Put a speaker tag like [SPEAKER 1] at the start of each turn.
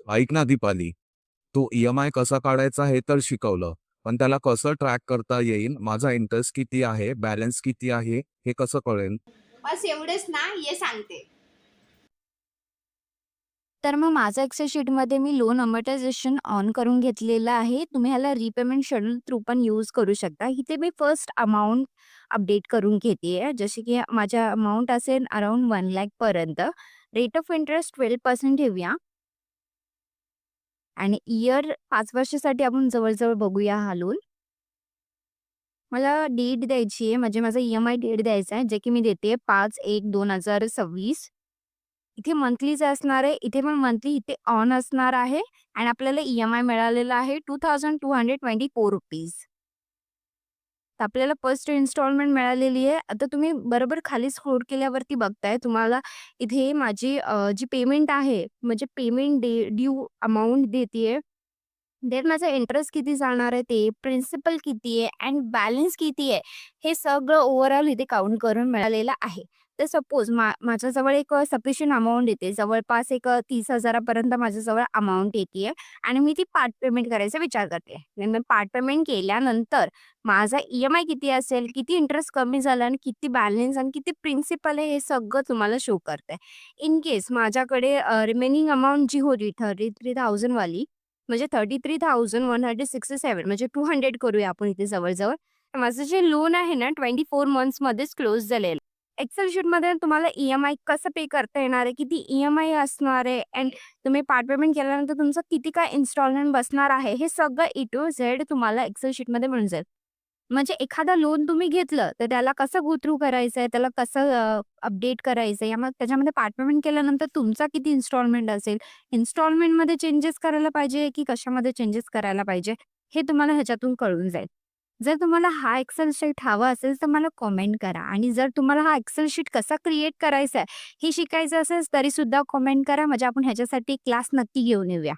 [SPEAKER 1] ऐक ना दीपाली, तू EMI कसा काढायचा हे तर शिकवलं, पण त्याला कसं ट्रॅक करता येईल? माझा इंटरेस्ट किती आहे, बॅलन्स किती आहे, हे कसं कळेल?
[SPEAKER 2] बस एवढेच ना, ये सांगते.
[SPEAKER 3] तर मग माझं एक्सेल शीटमध्ये मी लोन अमोर्टायझेशन ऑन करून घेतलेलं आहे. तुम्ही ह्याला रिपेमेंट शेड्यूल थ्रू पण यूज करू शकता. इथे मी फर्स्ट अमाउंट अपडेट करून घेतेय. जसे की माझ्या अमाउंट असेल अराउंड 1,00,000 पर्यंत. रेट ऑफ इंटरेस्ट 12% ठेवूया आणि इयर 5 वर्षासाठी आपण जवळ बघूया हालून. मला डेट द्यायची आहे, म्हणजे माझा EMI डेट द्यायचा आहे, जे की मी देते 5/1/2026. इथे मंथलीच असणार आहे. इथे पण मंथली इथे ऑन असणार आहे आणि आपल्याला EMI मिळालेला आहे ₹2224. तर आपल्याला फर्स्ट इन्स्टॉलमेंट मिळालेली आहे. आता तुम्ही बरोबर खाली स्क्रोल केल्यावरती बघताय तुम्हाला इथे माझी जी पेमेंट आहे, म्हणजे पेमेंट ड्यू अमाउंट देतीये. देन माझा इंटरेस्ट किती जाणार आहे ते, प्रिन्सिपल किती आहे अँड बॅलन्स किती आहे, हे सगळं ओव्हरऑल इथे काउंट करून मिळालेलं आहे. तर सपोज माझ्याजवळ एक सफिशियंट अमाउंट येते. जवळपास एक 30,000 पर्यंत माझ्याजवळ अमाउंट येतीये आणि मी ती पार्ट पेमेंट करायचा विचार करते. मी पार्ट पेमेंट केल्यानंतर माझा EMI किती असेल, किती इंटरेस्ट कमी झाला आणि किती बॅलन्स आणि किती प्रिन्सिपल आहे, हे सगळं तुम्हाला शो करतंय. इन केस माझ्याकडे रिमेनिंग अमाउंट जी होती 33,000 वाली, म्हणजे 33,167 म्हणजे 200 करूया आपण इथे जवळ-जवळ. माझं जे लोन आहे ना 24 मंथ्समध्येच क्लोज झालेलं. एक्सेल शीटमध्ये तुम्हाला EMI कसं पे करता येणार आहे, किती EMI असणार आहे अँड तुम्ही पार्ट पेमेंट केल्यानंतर तुमचं किती काय इन्स्टॉलमेंट बसणार आहे, हे सगळं ए टू झेड तुम्हाला एक्सेल शीटमध्ये मिळून जाईल. म्हणजे एखादा लोन तुम्ही घेतलं, तर त्याला कसं गो थ्रू करायचंय, त्याला कसं अपडेट करायचंय, मग त्याच्यामध्ये पार्ट पेमेंट केल्यानंतर तुमचा किती इन्स्टॉलमेंट असेल, इन्स्टॉलमेंटमध्ये चेंजेस करायला पाहिजे, की कशामध्ये चेंजेस करायला पाहिजे, हे तुम्हाला ह्याच्यातून कळून जाईल. जर तुम्हाला हा एक्सेल शीट हवा असेल, तर मला कमेंट करा आणि जर तुम्हाला हा एक्सेल शीट कसा क्रिएट करायचा आहे, हे शिकायचं असेल, तरीसुद्धा कमेंट करा. म्हणजे आपण ह्याच्यासाठी क्लास नक्की घेऊन येऊया.